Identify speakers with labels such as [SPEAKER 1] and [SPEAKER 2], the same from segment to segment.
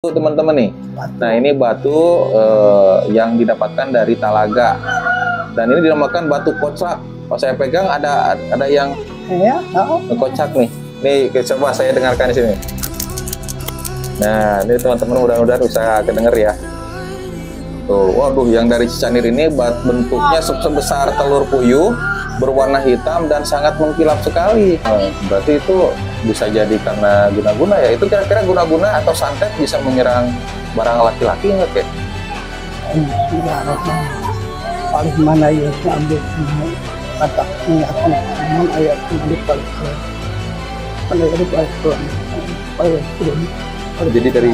[SPEAKER 1] teman-teman nih. Nah, ini batu yang didapatkan dari Talaga. Dan ini dinamakan batu kocak. Pas saya pegang ada yang kocak nih. Nih, coba saya dengarkan di sini. Nah, ini teman-teman mudah-mudahan bisa kedenger ya. Tuh, waduh, yang dari Cicanir ini bentuknya sebesar telur puyuh, berwarna hitam dan sangat mengkilap sekali. Nah, berarti itu bisa jadi karena guna-guna ya. Itu kira-kira guna-guna atau santet bisa menyerang barang laki-laki nggak, Kek?
[SPEAKER 2] Paling mana ya ambil kata ini akan namun ayat ini paling
[SPEAKER 1] jadi dari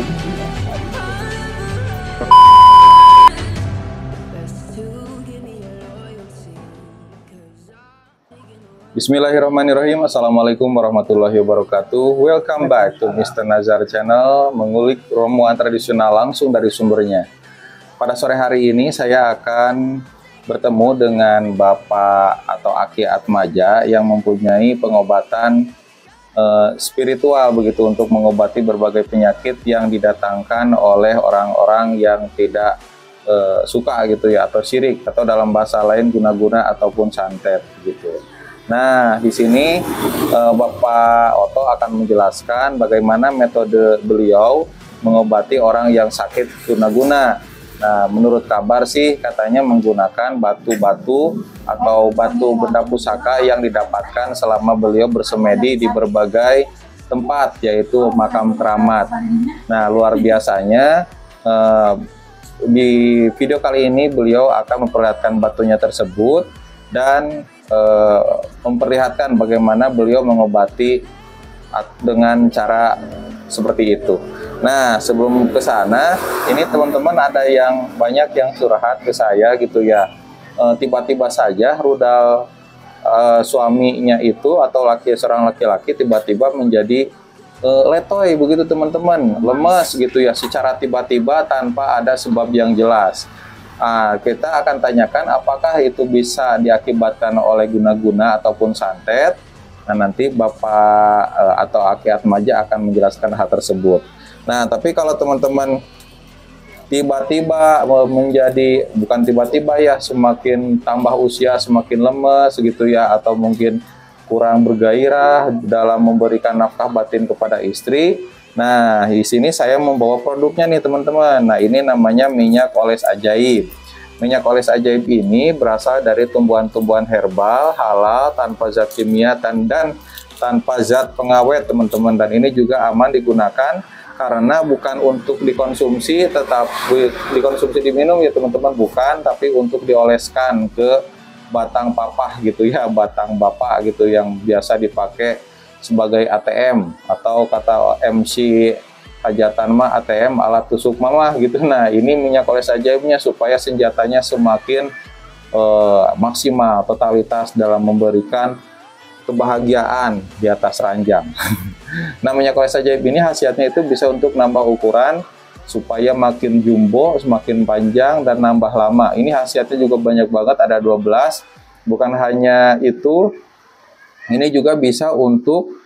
[SPEAKER 1] Bismillahirrahmanirrahim. Assalamualaikum warahmatullahi wabarakatuh. Welcome back to Mr. Nazar Channel, mengulik ramuan tradisional langsung dari sumbernya. Pada sore hari ini saya akan bertemu dengan Bapak atau Aki Atmaja yang mempunyai pengobatan spiritual begitu untuk mengobati berbagai penyakit yang didatangkan oleh orang-orang yang tidak suka gitu ya, atau syirik, atau dalam bahasa lain guna-guna ataupun santet gitu. Nah, di sini Bapak Oto akan menjelaskan bagaimana metode beliau mengobati orang yang sakit guna-guna. Nah, menurut kabar sih katanya menggunakan batu-batu atau batu benda pusaka yang didapatkan selama beliau bersemedi di berbagai tempat, yaitu makam keramat. Nah, luar biasanya di video kali ini beliau akan memperlihatkan batunya tersebut dan memperlihatkan bagaimana beliau mengobati dengan cara seperti itu. Nah, sebelum ke sana, ini teman-teman ada yang banyak yang curhat ke saya gitu ya. Tiba-tiba saja rudal suaminya itu atau seorang laki-laki tiba-tiba menjadi letoy begitu teman-teman, lemes gitu ya secara tiba-tiba tanpa ada sebab yang jelas. Kita akan tanyakan apakah itu bisa diakibatkan oleh guna-guna ataupun santet. Nah, nanti Bapak atau Aki Atmaja akan menjelaskan hal tersebut. Nah, tapi kalau teman-teman tiba-tiba menjadi, bukan tiba-tiba ya, semakin tambah usia semakin lemes gitu ya, atau mungkin kurang bergairah dalam memberikan nafkah batin kepada istri. Nah, di sini saya membawa produknya nih teman-teman. Nah, ini namanya minyak oles ajaib. Minyak oles ajaib ini berasal dari tumbuhan-tumbuhan herbal, halal, tanpa zat kimia dan tanpa zat pengawet teman-teman. Dan ini juga aman digunakan karena bukan untuk dikonsumsi, tetap dikonsumsi diminum ya teman-teman, bukan, tapi untuk dioleskan ke batang papah gitu ya, batang bapak gitu yang biasa dipakai sebagai ATM, atau kata MC hajatan mah ATM alat tusuk mama gitu. Nah, ini minyak oles ajaibnya supaya senjatanya semakin maksimal totalitas dalam memberikan kebahagiaan di atas ranjang. Nah, minyak oles ajaib ini khasiatnya itu bisa untuk nambah ukuran supaya makin jumbo, semakin panjang dan nambah lama. Ini khasiatnya juga banyak banget, ada 12. Bukan hanya itu, ini juga bisa untuk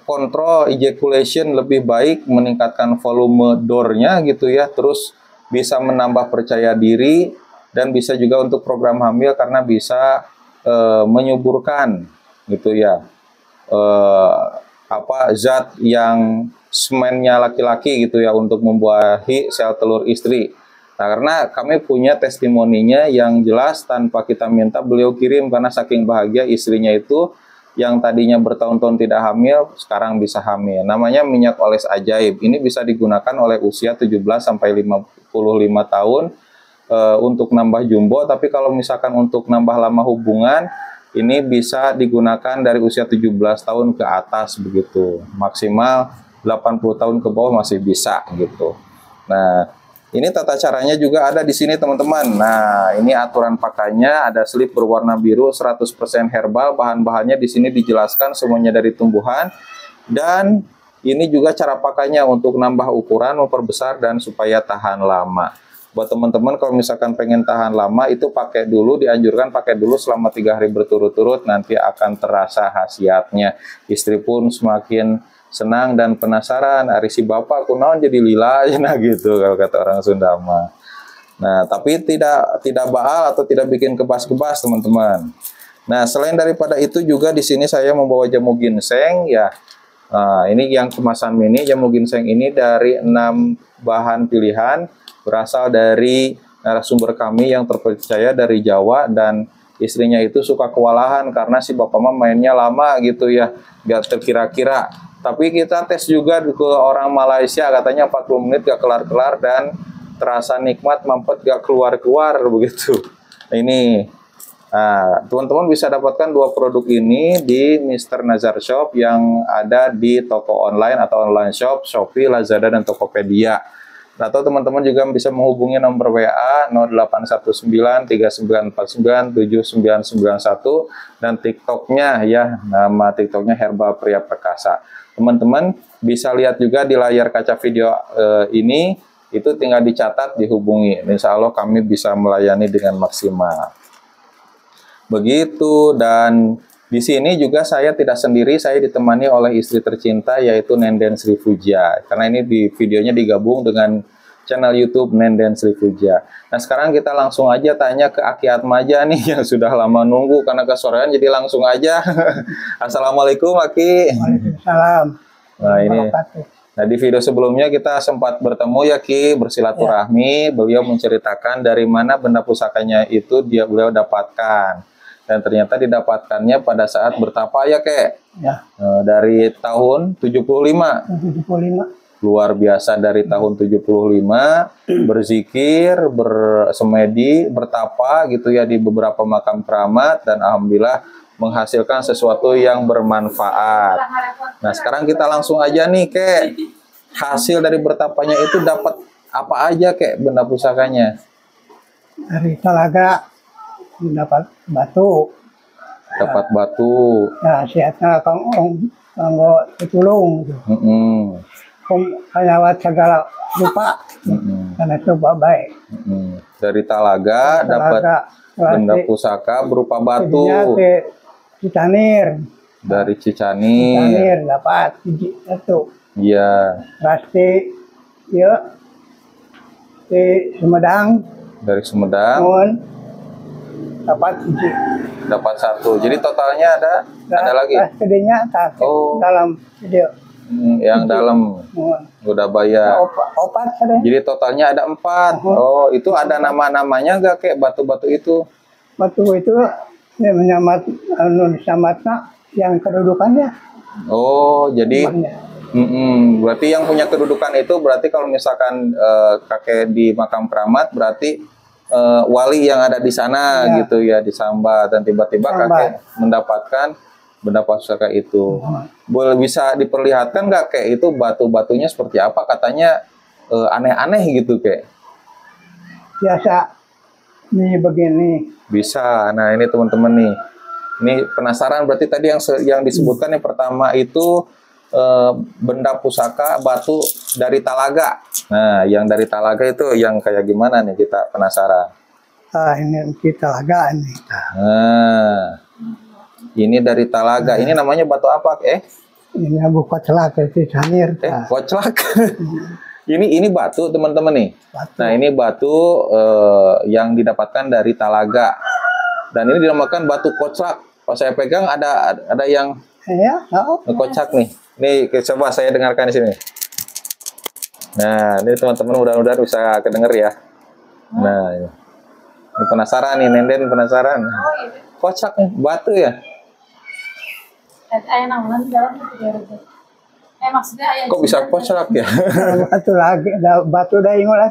[SPEAKER 1] kontrol ejaculation lebih baik, meningkatkan volume door-nya gitu ya, terus bisa menambah percaya diri, dan bisa juga untuk program hamil karena bisa menyuburkan gitu ya, zat yang semennya laki-laki gitu ya untuk membuahi sel telur istri. Nah, karena kami punya testimoninya yang jelas tanpa kita minta beliau kirim, karena saking bahagia istrinya itu yang tadinya bertahun-tahun tidak hamil sekarang bisa hamil. Namanya minyak oles ajaib. Ini bisa digunakan oleh usia 17 sampai 55 tahun untuk nambah jumbo, tapi kalau misalkan untuk nambah lama hubungan ini bisa digunakan dari usia 17 tahun ke atas begitu. Maksimal 80 tahun ke bawah masih bisa gitu. Nah, ini tata caranya juga ada di sini teman-teman. Nah, ini aturan pakainya, ada slip berwarna biru 100% herbal. Bahan-bahannya di sini dijelaskan semuanya dari tumbuhan. Dan ini juga cara pakainya untuk nambah ukuran, memperbesar dan supaya tahan lama. Buat teman-teman kalau misalkan pengen tahan lama itu pakai dulu, dianjurkan pakai dulu selama 3 hari berturut-turut, nanti akan terasa khasiatnya. Istri pun semakin senang dan penasaran, ari si bapak kunaon jadi lila nah gitu kalau kata orang Sunda mah. Nah, tapi tidak baal atau tidak bikin kebas-kebas, teman-teman. Nah, selain daripada itu juga di sini saya membawa jamu ginseng ya. Nah, ini yang kemasan mini jamu ginseng ini dari 6 bahan pilihan, berasal dari narasumber kami yang terpercaya dari Jawa, dan istrinya itu suka kewalahan karena si bapak mah mainnya lama gitu ya, gak terkira-kira. Tapi kita tes juga ke orang Malaysia, katanya 40 menit gak kelar-kelar dan terasa nikmat, mampet gak keluar-keluar begitu. Ini teman-teman bisa dapatkan 2 produk ini di Mr. Nazar Shop yang ada di toko online atau online shop Shopee, Lazada, dan Tokopedia. Atau teman-teman juga bisa menghubungi nomor WA 081939497991 dan TikToknya ya, nama TikToknya Herba Pria Perkasa. Teman-teman bisa lihat juga di layar kaca video ini, itu tinggal dicatat, dihubungi. Insya Allah kami bisa melayani dengan maksimal. Begitu, dan di sini juga saya tidak sendiri, saya ditemani oleh istri tercinta yaitu Nenden Sri Puja. Karena ini di videonya digabung dengan channel YouTube Nenden Sri Puja. Nah, sekarang kita langsung aja tanya ke Aki Atmaja nih yang sudah lama nunggu karena kesorean, jadi langsung aja. Assalamualaikum Aki.
[SPEAKER 2] Waalaikumsalam.
[SPEAKER 1] Nah, ini. Nah, di video sebelumnya kita sempat bertemu ya Ki, bersilaturahmi. Beliau menceritakan dari mana benda pusakanya itu beliau dapatkan. Dan ternyata didapatkannya pada saat bertapa ya Kek.
[SPEAKER 2] Ya.
[SPEAKER 1] Dari tahun 75.
[SPEAKER 2] 75.
[SPEAKER 1] Luar biasa, dari tahun 75 berzikir, bersemedi, bertapa gitu ya di beberapa makam keramat, dan alhamdulillah menghasilkan sesuatu yang bermanfaat. Nah, sekarang kita langsung aja nih Kek. Hasil dari bertapanya itu dapat apa aja Kek benda pusakanya?
[SPEAKER 2] Dari Talaga dapat batu.
[SPEAKER 1] Dapat batu.
[SPEAKER 2] Ya, siatnya kanggo ditulung. Lewat segala rupa. Karena itu baik.
[SPEAKER 1] Dari Talaga dapat benda pusaka berupa batu.
[SPEAKER 2] Cicanir.
[SPEAKER 1] Dari Cicanir.
[SPEAKER 2] Cicanir dapat satu.
[SPEAKER 1] Iya.
[SPEAKER 2] Pasti ya di Sumedang.
[SPEAKER 1] Dari Sumedang.
[SPEAKER 2] Dapat siji.
[SPEAKER 1] Dapat 1. Jadi totalnya ada lagi.
[SPEAKER 2] Gedenya dalam video.
[SPEAKER 1] Yang dalam udah bayar.
[SPEAKER 2] Opat ada.
[SPEAKER 1] Jadi totalnya ada 4. Oh, itu ada nama-namanya nggak Kek batu-batu itu?
[SPEAKER 2] Batu itu ya, menyamat yang kedudukannya.
[SPEAKER 1] Oh, jadi berarti yang punya kedudukan itu berarti kalau misalkan kakek di makam keramat berarti wali yang ada di sana ya, gitu ya, disambat, dan tiba-tiba kakek mendapatkan benda pusaka itu. Boleh bisa diperlihatkan nggak Kek itu batu-batunya seperti apa? Katanya aneh-aneh gitu Kek.
[SPEAKER 2] Biasa nih begini.
[SPEAKER 1] Bisa. Nah, ini teman-teman nih. Ini penasaran berarti tadi yang disebutkan yang pertama itu benda pusaka batu dari Talaga. Nah, yang dari Talaga itu yang kayak gimana nih, kita penasaran.
[SPEAKER 2] Ini di Talaga ini.
[SPEAKER 1] Nah, ini dari Talaga. Ini namanya batu apa?
[SPEAKER 2] Ini Abu Koclak, Cicanir.
[SPEAKER 1] Koclak. Ini batu teman-teman nih. Batu. Nah, ini batu yang didapatkan dari Talaga. Dan ini dinamakan batu Koclak. Pas saya pegang ada yang kocak nih. Nih, coba saya dengarkan di sini. Nah, ini teman-teman mudah-mudahan bisa kedenger ya. Nah, ini penasaran nih, Nenden penasaran. Kocak nih, batu ya. Kok bisa kocak ya?
[SPEAKER 2] Batu lagi, batu dah ingolah.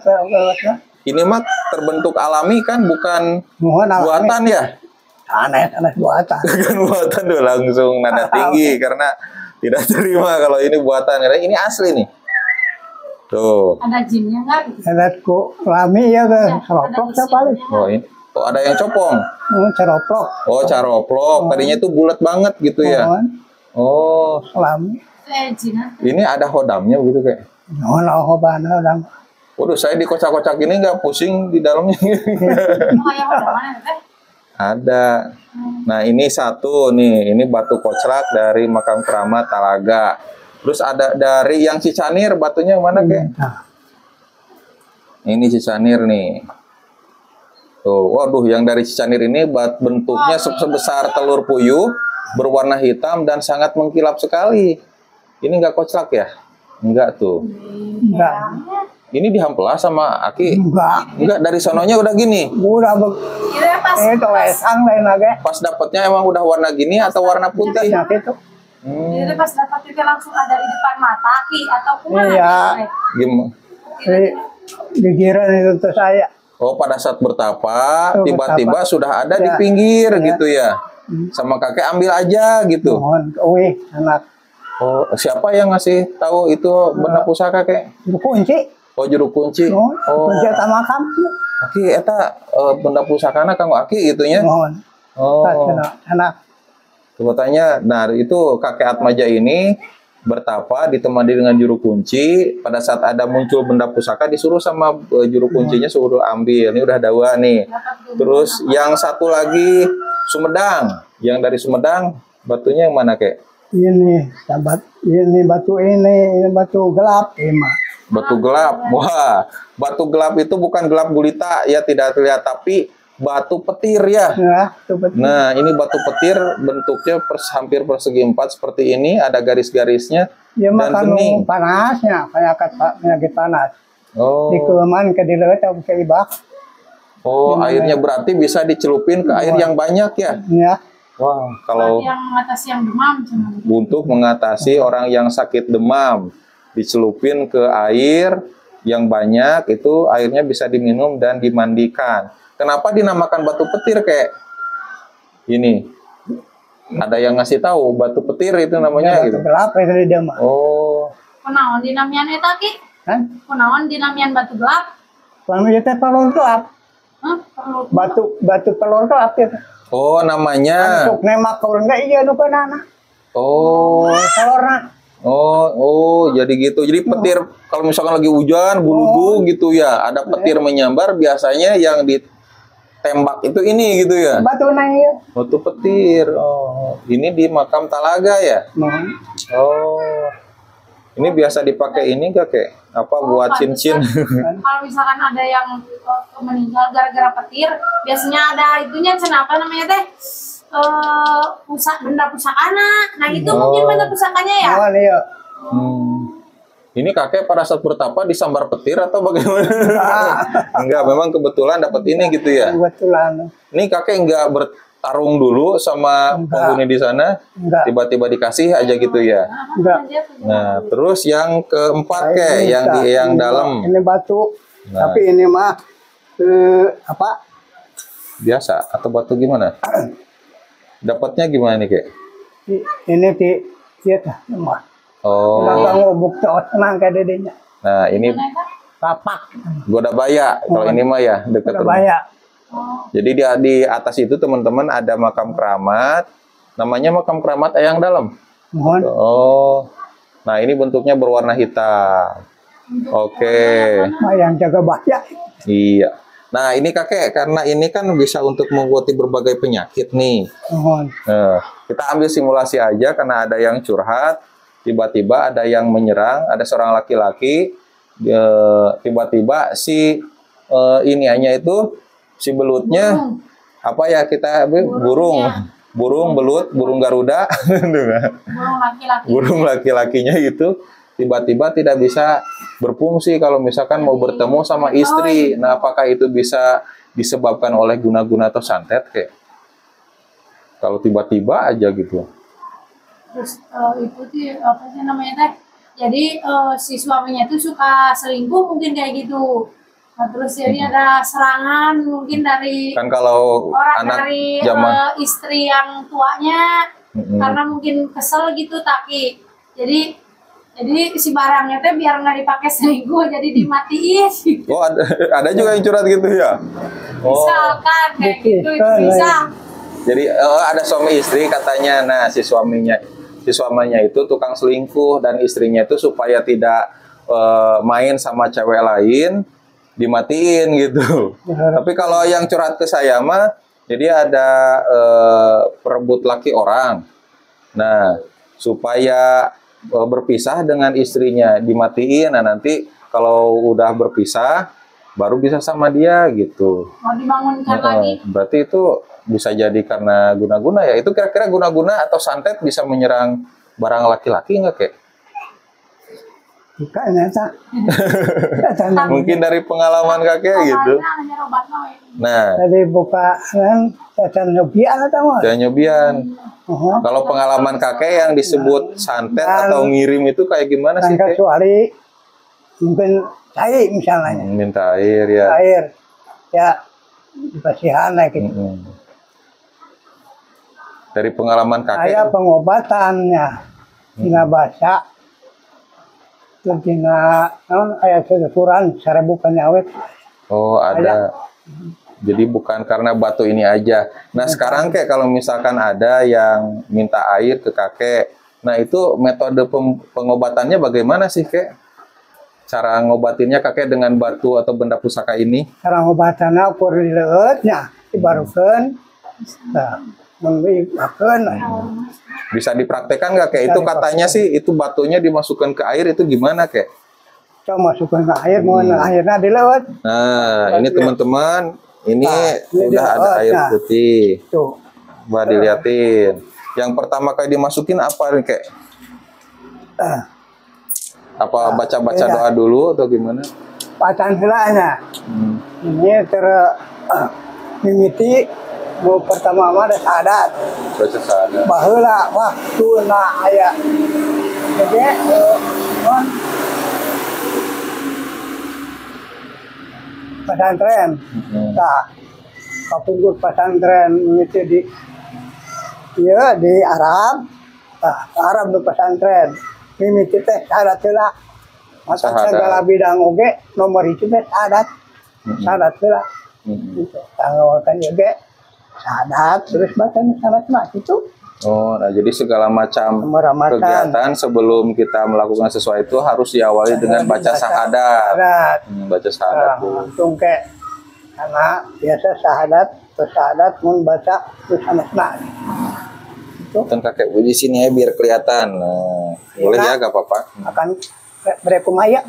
[SPEAKER 1] Ini mah terbentuk alami kan, bukan buatan ya?
[SPEAKER 2] Aneh buatan.
[SPEAKER 1] Bukan buatan tuh, langsung nada tinggi karena tidak terima kalau ini buatan. Karena ini asli nih. Tuh.
[SPEAKER 3] Ada jinnya nggak?
[SPEAKER 2] Ada lami ya kan, ceroplok paling.
[SPEAKER 1] Oh, ini. Oh, ada yang copong.
[SPEAKER 2] Ceroplok.
[SPEAKER 1] Oh, caroplok. Tadinya tuh bulat banget gitu ya. Oh,
[SPEAKER 2] lami.
[SPEAKER 1] Ini ada hodamnya begitu Kayak.
[SPEAKER 2] Hodam.
[SPEAKER 1] Waduh, saya dikocak-kocak ini nggak pusing di dalamnya. Ada. Nah, ini satu nih, ini batu koclak dari makam keramat Talaga. Terus ada dari yang Cicanir, batunya yang mana kek?
[SPEAKER 2] Nah,
[SPEAKER 1] Ini Cicanir nih. Tuh, waduh, yang dari Cicanir ini bentuknya sebesar telur puyuh, berwarna hitam dan sangat mengkilap sekali. Ini nggak koclak ya? Enggak tuh.
[SPEAKER 2] enggak.
[SPEAKER 1] Ini dihampela sama Aki?
[SPEAKER 2] Enggak.
[SPEAKER 1] Dari sononya udah gini.
[SPEAKER 2] Udah
[SPEAKER 3] Iya pas
[SPEAKER 2] itu lesang lain lagi.
[SPEAKER 1] Pas dapatnya emang udah warna gini atau warna putih?
[SPEAKER 2] Nah, itu.
[SPEAKER 3] jadi pas dapat juga langsung ada di depan mata Ki atau kumaha?
[SPEAKER 2] Iya.
[SPEAKER 1] Gimana?
[SPEAKER 2] Pikiran itu tuh saya.
[SPEAKER 1] Oh, pada saat bertapa,
[SPEAKER 2] Oh,
[SPEAKER 1] tiba-tiba
[SPEAKER 2] bertapa.
[SPEAKER 1] sudah ada di
[SPEAKER 2] Ya.
[SPEAKER 1] pinggir
[SPEAKER 2] Ya.
[SPEAKER 1] gitu ya. Sama kakek ambil aja gitu.
[SPEAKER 2] Mohon, wih, anak
[SPEAKER 1] Oh, siapa yang ngasih tahu itu benda pusaka kek?
[SPEAKER 2] kunci.
[SPEAKER 1] Oh, juru kunci.
[SPEAKER 2] Mohon,
[SPEAKER 1] Oh,
[SPEAKER 2] kunci sama kamu.
[SPEAKER 1] Aki eta benda pusakana kanggo Aki gitu nya.
[SPEAKER 2] Mohon,
[SPEAKER 1] Oh.
[SPEAKER 2] anak.
[SPEAKER 1] Sebetulnya, nah itu kakek Atmaja ini bertapa ditemani dengan juru kunci. Pada saat ada muncul benda pusaka disuruh sama juru kuncinya suruh ambil. Ini udah dawa nih. Terus yang satu lagi Sumedang. Yang dari Sumedang batunya yang mana kek?
[SPEAKER 2] Ini sahabat, ini batu gelap, mah.
[SPEAKER 1] Batu gelap. Wah, batu gelap itu bukan gelap gulita ya, tidak terlihat, tapi batu petir ya.
[SPEAKER 2] Ya, itu betul.
[SPEAKER 1] Nah, ini batu petir bentuknya hampir persegi empat seperti ini, ada garis-garisnya
[SPEAKER 2] Dia
[SPEAKER 1] dan
[SPEAKER 2] makan
[SPEAKER 1] bening.
[SPEAKER 2] panasnya, penyakit panas.
[SPEAKER 1] Oh,
[SPEAKER 2] Di kelemahan ke dileut atau ke ibak.
[SPEAKER 1] oh, airnya berarti bisa dicelupin ke air yang banyak ya.
[SPEAKER 2] Ya,
[SPEAKER 1] Wah, kalau
[SPEAKER 3] yang mengatasi yang demam cuman.
[SPEAKER 1] untuk mengatasi orang yang sakit demam, dicelupin ke air yang banyak, itu airnya bisa diminum dan dimandikan. Kenapa dinamakan batu petir kayak ini? Ada yang ngasih tahu batu petir itu namanya
[SPEAKER 2] batu
[SPEAKER 1] gitu.
[SPEAKER 2] gelap itu dia mah.
[SPEAKER 1] Oh,
[SPEAKER 3] Kunaon dinamian eta Ki?
[SPEAKER 2] Kan?
[SPEAKER 3] Kunaon dinamian batu gelap?
[SPEAKER 2] Kalau itu pelor gelap,
[SPEAKER 3] Hah? Perlu
[SPEAKER 2] batu pelor gelap itu.
[SPEAKER 1] oh namanya.
[SPEAKER 2] Untuk nemak pelor enggak iya nu kana.
[SPEAKER 1] Oh,
[SPEAKER 2] Pelorna.
[SPEAKER 1] oh, jadi gitu. Jadi petir kalau misalkan lagi hujan, guludug gitu ya, ada petir menyambar, biasanya yang ditembak itu ini gitu ya.
[SPEAKER 2] Batu naik.
[SPEAKER 1] Batu petir. Oh, ini di makam Talaga ya.
[SPEAKER 2] Mohon.
[SPEAKER 1] Oh, ini biasa dipakai ini gak kek? Apa buat cincin?
[SPEAKER 3] kalau misalkan ada yang meninggal gara-gara petir, biasanya ada itunya apa namanya teh? Benda pusakana. Nah, itu mungkin benda pusakanya ya.
[SPEAKER 2] Mohon iya.
[SPEAKER 1] Ini kakek pada saat bertapa disambar petir atau bagaimana? Enggak, memang kebetulan dapat ini gitu ya.
[SPEAKER 2] Kebetulan.
[SPEAKER 1] Ini kakek enggak bertarung dulu sama penghuni di sana,
[SPEAKER 2] Enggak.
[SPEAKER 1] tiba-tiba dikasih aja gitu ya.
[SPEAKER 2] Enggak.
[SPEAKER 1] Nah, terus yang keempat kek,
[SPEAKER 2] Ini
[SPEAKER 1] yang di
[SPEAKER 2] enggak.
[SPEAKER 1] yang
[SPEAKER 2] Ini
[SPEAKER 1] dalam
[SPEAKER 2] Ini batu.
[SPEAKER 1] Nah.
[SPEAKER 2] Tapi ini mah apa?
[SPEAKER 1] biasa atau batu gimana? Dapatnya gimana nih kek?
[SPEAKER 2] Ini kita mah.
[SPEAKER 1] Oh,
[SPEAKER 2] Enggak ngobuk tenang ke dedenya.
[SPEAKER 1] nah ini
[SPEAKER 2] Tapak.
[SPEAKER 1] Godabaya. Kalau ini mah ya dekat rumah.
[SPEAKER 2] Surabaya.
[SPEAKER 1] Jadi di atas itu teman-teman ada makam keramat, namanya makam keramat Eyang Dalam.
[SPEAKER 2] Mohon.
[SPEAKER 1] Oh, nah ini bentuknya berwarna hitam. Oke,
[SPEAKER 2] Yang jaga bahaya.
[SPEAKER 1] iya. Nah ini kakek, karena ini kan bisa untuk mengobati berbagai penyakit nih.
[SPEAKER 2] Mohon.
[SPEAKER 1] Nah, kita ambil simulasi aja karena ada yang curhat, tiba-tiba ada yang menyerang, ada seorang laki-laki, tiba-tiba si iniannya itu, si belutnya, apa ya kita burung belut, burung Garuda,
[SPEAKER 3] Burung laki-laki.
[SPEAKER 1] burung laki-lakinya itu tiba-tiba tidak bisa berfungsi kalau misalkan mau bertemu sama istri. Nah, apakah itu bisa disebabkan oleh guna-guna atau santet kayak? Kalau tiba-tiba aja gitu.
[SPEAKER 3] Terus itu tuh apa sih namanya teh? Jadi si suaminya tuh suka selingkuh mungkin kayak gitu. Nah, terus jadi ada serangan mungkin dari
[SPEAKER 1] Kan kalau
[SPEAKER 3] orang
[SPEAKER 1] anak
[SPEAKER 3] dari
[SPEAKER 1] zaman
[SPEAKER 3] istri yang tuanya karena mungkin kesel gitu tapi jadi si barangnya teh biar nggak dipakai selingkuh jadi dimatiin gitu.
[SPEAKER 1] Oh, ada juga yang curhat gitu ya. Oh,
[SPEAKER 3] Misalkan kayak gitu itu
[SPEAKER 2] Bukan,
[SPEAKER 3] bisa.
[SPEAKER 1] jadi ada suami istri katanya. Nah, si suaminya itu tukang selingkuh dan istrinya itu supaya tidak main sama cewek lain dimatiin gitu. Tapi kalau yang curhat ke saya mah, jadi ada perebut laki orang. Nah, supaya berpisah dengan istrinya, dimatiin. Nah nanti kalau udah berpisah baru bisa sama dia gitu.
[SPEAKER 3] Mau dibangunkan lagi.
[SPEAKER 1] Berarti itu bisa jadi karena guna-guna ya. Itu kira-kira guna-guna atau santet bisa menyerang barang laki-laki nggak kek?
[SPEAKER 2] Kayaknya tak.
[SPEAKER 1] Mungkin dari pengalaman kakek gitu. Nah,
[SPEAKER 2] Tadi buka kan setan nyobian atau apa?
[SPEAKER 1] dan nyobian. Kalau pengalaman kakek yang disebut santet atau ngirim itu kayak gimana sih kek?
[SPEAKER 2] Kecuali mungkin cair misalnya.
[SPEAKER 1] Minta air ya.
[SPEAKER 2] Air. Ya dikasihan lah gitu.
[SPEAKER 1] Dari pengalaman kakek.
[SPEAKER 2] Saya pengobatannya tina baca tina ayat Quran cara bukannya awet.
[SPEAKER 1] Oh ada. Jadi bukan karena batu ini aja. Nah sekarang kek kalau misalkan ada yang minta air ke kakek, nah itu metode pengobatannya bagaimana sih kek? Cara ngobatinnya kakek dengan batu atau benda pusaka ini?
[SPEAKER 2] Cara ngobatannya ukur dileutnya dibarukeun. Nah, mengibakeun.
[SPEAKER 1] Bisa dipraktekkan nggak kek? Itu katanya sih itu batunya dimasukkan ke air itu gimana kek?
[SPEAKER 2] Coba masukkan ke air, mau airnya dileut.
[SPEAKER 1] Nah ini teman-teman, ini udah ada air putih.
[SPEAKER 2] Tuh.
[SPEAKER 1] Coba diliatin. Yang pertama kali dimasukin apa nih kek? Apa baca-baca doa dulu atau gimana?
[SPEAKER 2] Bacaan helanya. Ini mimiti mau pertama mah ada sadat.
[SPEAKER 1] Baca sadat.
[SPEAKER 2] Baheula waktu na aya. Jadi pesantren. Nah, kapungkur pesantren mimiti di Arab. Nah, Arab di pesantren. Mimiti teh sadat heula. Masa segala bidang oge nomor itu teh sadat. Sadat heula. Gitu. Tanggawakan oge sadat terus bacaan sadat mah gitu.
[SPEAKER 1] Oh, nah jadi segala macam kegiatan sebelum kita melakukan sesuatu itu harus diawali dengan baca syahadat. Baca syahadat dulu.
[SPEAKER 2] Langsung ke karena biasa syahadat mun baca terus salatna.
[SPEAKER 1] Kan kakek di sini ya biar kelihatan. Nah, boleh ya, gak apa-apa.
[SPEAKER 2] Akan berekumaya.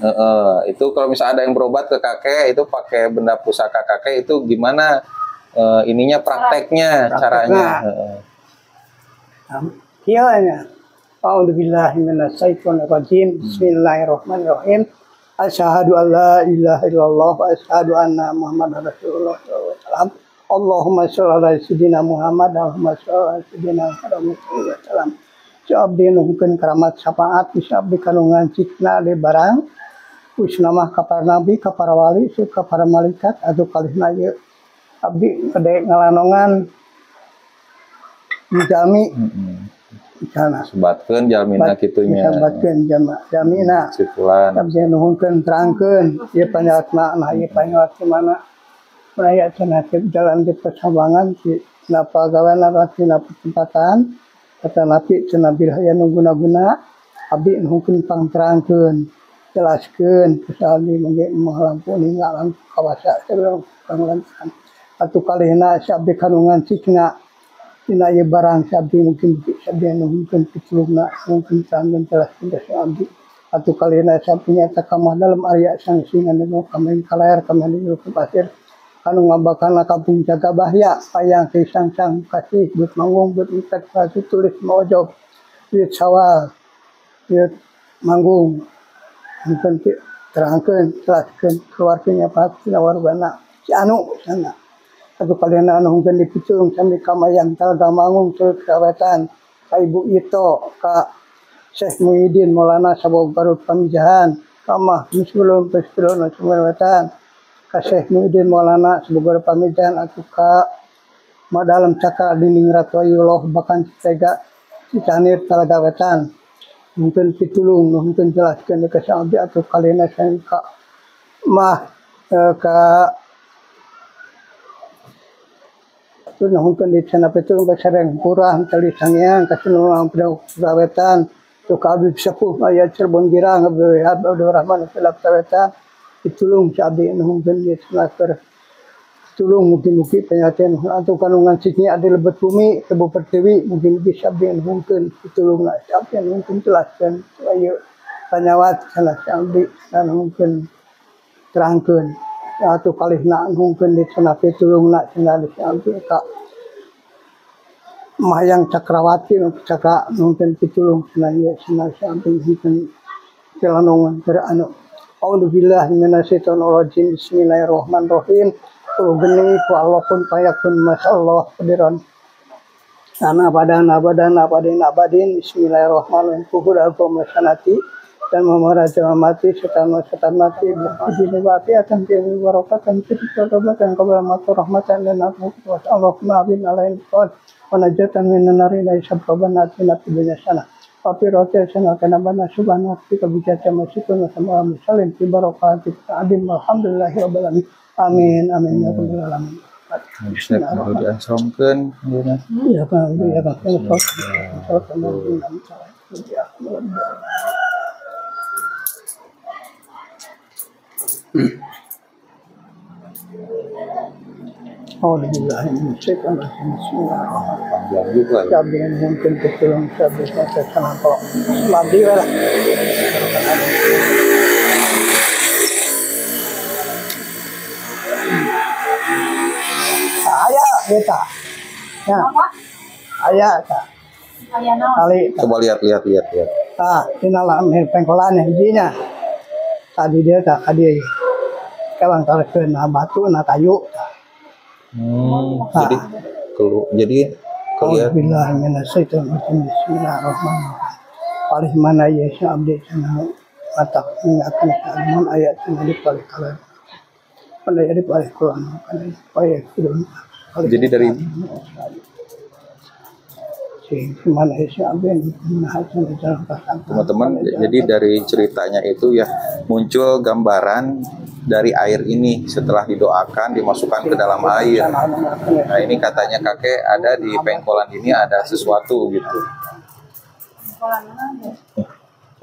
[SPEAKER 1] Itu kalau misalnya ada yang berobat ke kakek itu pakai benda pusaka kakek itu gimana ininya prakteknya caranya?
[SPEAKER 2] Kianya. A'udzubillahi minasyaitonir rajim. Bismillahirrahmanirrahim. Asyhadu an la ilaha illallah wa asyhadu anna Muhammadar Rasulullah sallallahu alaihi wasallam. Allahumma sholli ala sayyidina Muhammad, Allahumma sholli ala sayyidina Muhammad sallallahu alaihi wasallam. Abdi nuhunkeun karamat syafaat bisa abdi kanungan citna di barang usnamah ka para nabi ka para wali ka para malaikat atuh kalihna ieu abdi gede ngalanongan dijami misalna
[SPEAKER 1] sebatkeun jalmina kitunya
[SPEAKER 2] sebatkeun jamina
[SPEAKER 1] sipulan
[SPEAKER 2] abdi nuhunkeun terangkeun ieu panyalatna nah ieu panyalat mana raya cenah jalan di persambangan si napa gaweana tina pertempatan kata nabi cenah biraya nu guna-guna abdi nuhunkeun pangterangkeun jelaskeun kesali mangge moal lampu ninggalan kawasa sareng panglantaran atuh kalihna sabdi kanungan cicna tina ieu barang sabdi mungkin sabdi nuhunkeun pitulungna mungkin sangan jelaskeun ka abdi atuh kalihna sabdi nyata kamah dalam area sangsingan nu kamen kalayar kamen nu pasir anu ngabakana kampung jaga bahya payang sang kasih buat manggung buat ikat batu tulis mojok buat sawal buat manggung mungkin terangkan jelaskan keluarganya pasti wargana si anu sana satu kalian anu mungkin dipitung sampai kamayang talaga manggung terus kawetan ka ibu itu ka Syekh Muhyiddin Maulana Sabau Garut Pamijahan kamah sebelum pestron wetan ka Syekh Muhyiddin Maulana sebagai pamijahan atau ka Madalam Cakra Dinding Ratwayullah bahkan tega cicanir talaga wetan mungkin pitulung mungkin jelaskan ke sahabat atau kalian yang ka mah ka itu mungkin di sana pitulung ke sareng kurang kali sangian ka sunung wetan tu ka abdi sepuh ayat Cirebon Girang Abdul Rahman Salaf wetan ditulung si abdi mungkin di senaker tulung mungkin-mungkin penyaten atau kanungan sini ada lebet bumi tebu pertiwi mungkin-mungkin sabien mungkin tulung nak sabien mungkin jelaskan ayo panyawat salah sambil dan mungkin terangkan atau kali nak mungkin di sana tulung nak tinggal sambil kak Mayang Cakrawati cakra mungkin pitulung senaya sambil mungkin jalanongan beranu Alhamdulillah minasyaitonir rajim bismillahirrahmanirrahim geni ku Allah pun payakun masyaallah kadiran ana badin bismillahirrahmanirrahim kuhura ku masanati dan memaraja mati setan mati ini mati akan jadi barokatan kita dan keberamatur rahmatan dan Allahumma bin alain qad wa najatan minan nari la sababana atina dunya sana tapi roti sana kana bana subhanahu kita bicara masih sama misalin fi barokati adim alhamdulillahirabbil alamin amin amin ya rabbal alamin.
[SPEAKER 1] Bismillahirrahmanirrahim. Diansomkeun yeuna.
[SPEAKER 2] Iya Pak, iya Pak. Alhamdulillah ini sekarang bismillahirrahmanirrahim.
[SPEAKER 1] Panjang juga ya.
[SPEAKER 2] Sabien mungkin ketulung sabien sana kok. Mandi lah. Ayah kita. Ya. Ayah tak.
[SPEAKER 3] Ayah naon?
[SPEAKER 2] Kali.
[SPEAKER 1] Coba lihat.
[SPEAKER 2] Ah, tinalan pengkolan hijinya. Tadi dia tak tadi. Kawan tarekeun batu na kayu.
[SPEAKER 1] Jadi kelihatan.
[SPEAKER 2] Bismillahirrahmanirrahim. Paling mana ya abdi sana mata mengakan saman ayat ini paling kalian. Pandai jadi paling Quran pandai
[SPEAKER 1] Jadi dari teman-teman, jadi dari ceritanya itu ya muncul gambaran dari air ini setelah didoakan dimasukkan ke dalam air. Nah ini katanya kakek ada di pengkolan ini ada sesuatu gitu.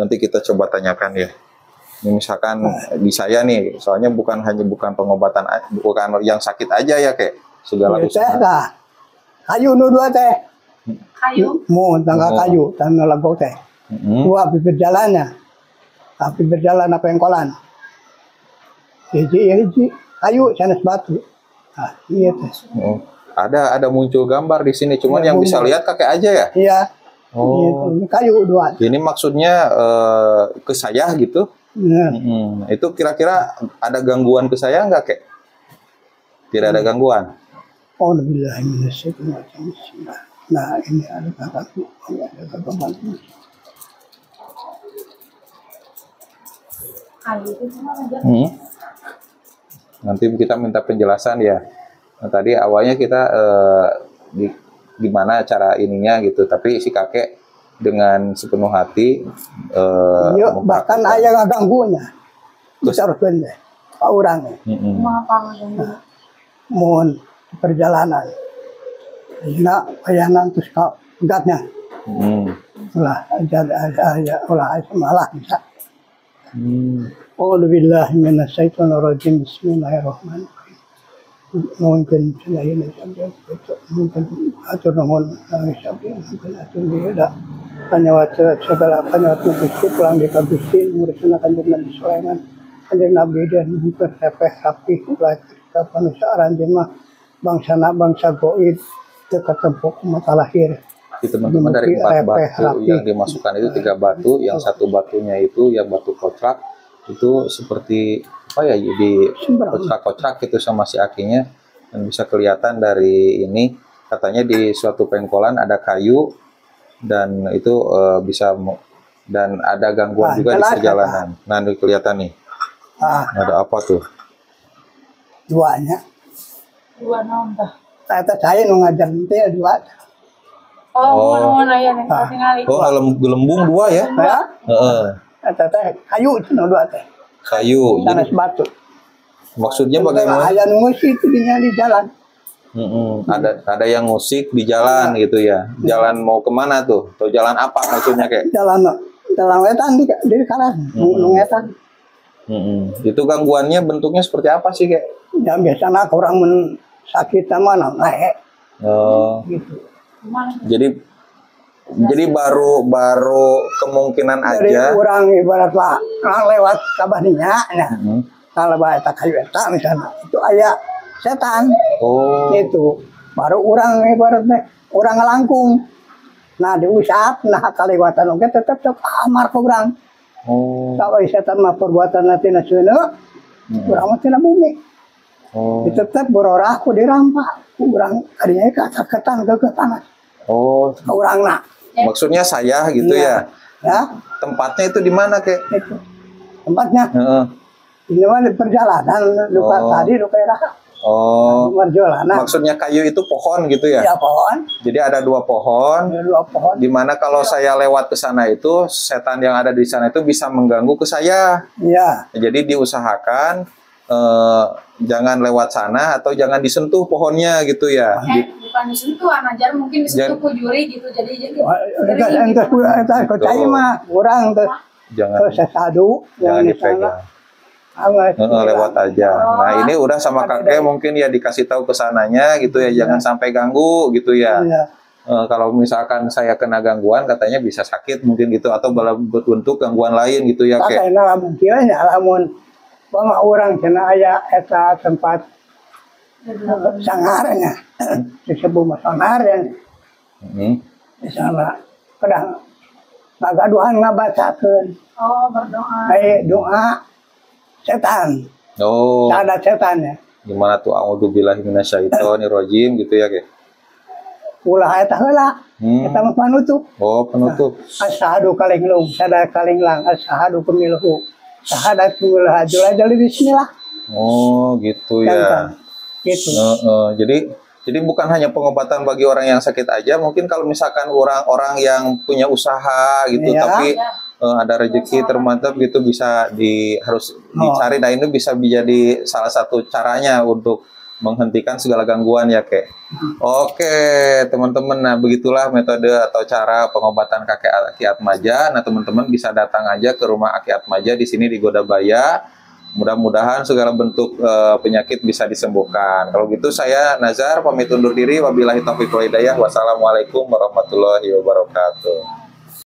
[SPEAKER 1] Nanti kita coba tanyakan ya. Ini misalkan di saya nih, soalnya bukan pengobatan, bukan yang sakit aja ya kayak segala usaha.
[SPEAKER 2] Kayu nu dua teh.
[SPEAKER 3] Kayu.
[SPEAKER 2] Mau tangga kayu, tanah lagu teh. Dua bibir jalannya. Tapi berjalan apa yang kolan. Hiji kayu sanes batu. Nah, iya teh.
[SPEAKER 1] Oh, ada muncul gambar di sini, cuman yang bisa lihat kakek aja ya?
[SPEAKER 2] Iya.
[SPEAKER 1] Oh.
[SPEAKER 2] Ini kayu dua.
[SPEAKER 1] Ini maksudnya ke saya gitu?
[SPEAKER 2] Nah.
[SPEAKER 1] Itu kira-kira ada gangguan ke saya nggak kek? Tidak ada gangguan.
[SPEAKER 2] Alhamdulillah minasyaitonir. Nah ini ada kakakku, ada kakakku.
[SPEAKER 1] Nanti kita minta penjelasan ya. Nah, tadi awalnya kita gimana cara ininya gitu, tapi si kakek dengan sepenuh hati
[SPEAKER 2] bahkan ayah ganggunya besar pendek orangnya mohon perjalanan ayah nanti kau gatnya lah olah malah bisa Alhamdulillah minasyaitonirrajim bismillahirrahmanirrahim mungkin selain itu mungkin atur nomor sampai mungkin atur dia hanya segala bukti pulang di kabisi ngurusin kanjeng Nabi Sulaiman kanjeng Nabi dan mungkin repeh rapi kita panusaran jemaah bangsa goib dekat tempat mata lahir.
[SPEAKER 1] Teman-teman dari 4 batu yang dimasukkan itu 3 batu, yang satu batunya itu yang batu kocrak itu seperti apa ya, jadi kocrak-kocrak gitu sama si akinya, dan bisa kelihatan dari ini katanya di suatu pengkolan ada kayu dan itu bisa dan ada gangguan juga di perjalanan. Nah, ini kelihatan nih. Ada apa tuh?
[SPEAKER 2] Duanya.
[SPEAKER 3] Dua naon tah?
[SPEAKER 2] Saya nu ngajar teh dua.
[SPEAKER 3] Oh, aya nih tingali.
[SPEAKER 1] Oh, gelembung 2 ya? Heeh.
[SPEAKER 2] Teh kayu itu nu dua teh.
[SPEAKER 1] Kayu.
[SPEAKER 2] Tanah batu.
[SPEAKER 1] Maksudnya bagaimana?
[SPEAKER 2] Aya nu ngeusi itu di jalan.
[SPEAKER 1] Ada yang musik di jalan gitu ya. Jalan mau kemana tuh? Atau jalan apa maksudnya kayak?
[SPEAKER 2] Jalan wetan di kanan, nu ngetan.
[SPEAKER 1] Itu gangguannya bentuknya seperti apa sih, Kek?
[SPEAKER 2] Ya biasanya orang sakit mana naik
[SPEAKER 1] Oh,
[SPEAKER 2] gitu.
[SPEAKER 1] jadi baru kemungkinan
[SPEAKER 2] Dari
[SPEAKER 1] aja.
[SPEAKER 2] orang ibarat lah lewat kabahnya, nah kalau bahasa kayu eta misalnya itu ayah setan
[SPEAKER 1] Oh,
[SPEAKER 2] itu baru orang ibaratnya orang ngelangkung. Nah diusap, nah kaliwatan oke tetap amar ke orang.
[SPEAKER 1] oh,
[SPEAKER 2] Kalau setan mah perbuatan nanti nasional, orang mah tina bumi.
[SPEAKER 1] oh,
[SPEAKER 2] Itu tetap berorah aku dirampak, orang kadinya kesakitan ke tanah.
[SPEAKER 1] oh.
[SPEAKER 2] Orang nak,
[SPEAKER 1] Maksudnya saya gitu ya.
[SPEAKER 2] ya
[SPEAKER 1] Tempatnya itu di mana, Kek?
[SPEAKER 2] itu tempatnya.
[SPEAKER 1] Heeh.
[SPEAKER 2] Ini mah di perjalanan lupa
[SPEAKER 1] Oh.
[SPEAKER 2] tadi lupa dah.
[SPEAKER 1] Oh,
[SPEAKER 2] Perjalanan.
[SPEAKER 1] maksudnya kayu itu pohon gitu ya?
[SPEAKER 2] Ya pohon,
[SPEAKER 1] Jadi ada 2 pohon.
[SPEAKER 2] ada 2 pohon.
[SPEAKER 1] Di mana kalau saya lewat ke sana itu setan yang ada di sana itu bisa mengganggu ke saya.
[SPEAKER 2] Iya,
[SPEAKER 1] Jadi diusahakan jangan lewat sana atau jangan disentuh pohonnya gitu ya.
[SPEAKER 3] Bukan disentuh, ajar mungkin disentuh ku juri gitu. Jadi
[SPEAKER 2] entes kecai mah kurang tuh
[SPEAKER 1] Jangan
[SPEAKER 2] sesadu
[SPEAKER 1] jangan
[SPEAKER 2] yang di sana.
[SPEAKER 1] dipegang. Lewat aja. Nah ini udah sama kakek mungkin ya dikasih tahu ke sananya gitu ya, jangan sampai ganggu gitu ya.
[SPEAKER 2] Iya.
[SPEAKER 1] Kalau misalkan saya kena gangguan katanya bisa sakit mungkin gitu atau bentuk gangguan lain gitu ya, Kek.
[SPEAKER 2] Kakek lamun kiranya lamun bama orang cenah aya eta tempat sangarnya disebut sangar yang di sana kadang ngagaduhan ngabacakeun
[SPEAKER 3] berdoa.
[SPEAKER 2] doa setan
[SPEAKER 1] Oh,
[SPEAKER 2] ada setannya
[SPEAKER 1] gimana tuh? A'udzubillahi minasyaitonirrajim gitu ya, Kek.
[SPEAKER 2] ulah eta heula eta mah panutup
[SPEAKER 1] Oh, penutup.
[SPEAKER 2] asyhadu kalinglung sada kalinglang asyhadu pemiluhu syahadatu la ilaha bismillah
[SPEAKER 1] Oh, gitu ya.
[SPEAKER 2] gitu.
[SPEAKER 1] Jadi bukan hanya pengobatan bagi orang yang sakit aja, mungkin kalau misalkan orang-orang yang punya usaha gitu,
[SPEAKER 2] Iya.
[SPEAKER 1] tapi ada rezeki termantap gitu bisa harus dicari. Nah ini bisa menjadi salah satu caranya untuk menghentikan segala gangguan ya, Kek. Oke, teman-teman. Nah, begitulah metode atau cara pengobatan kakek Aki Atmaja. Nah, teman-teman bisa datang aja ke rumah Aki Atmaja di sini di Godabaya. Mudah-mudahan segala bentuk penyakit bisa disembuhkan. Kalau gitu saya Nazar pamit undur diri. Wabillahi taufiq wal hidayah. Wassalamualaikum warahmatullahi wabarakatuh.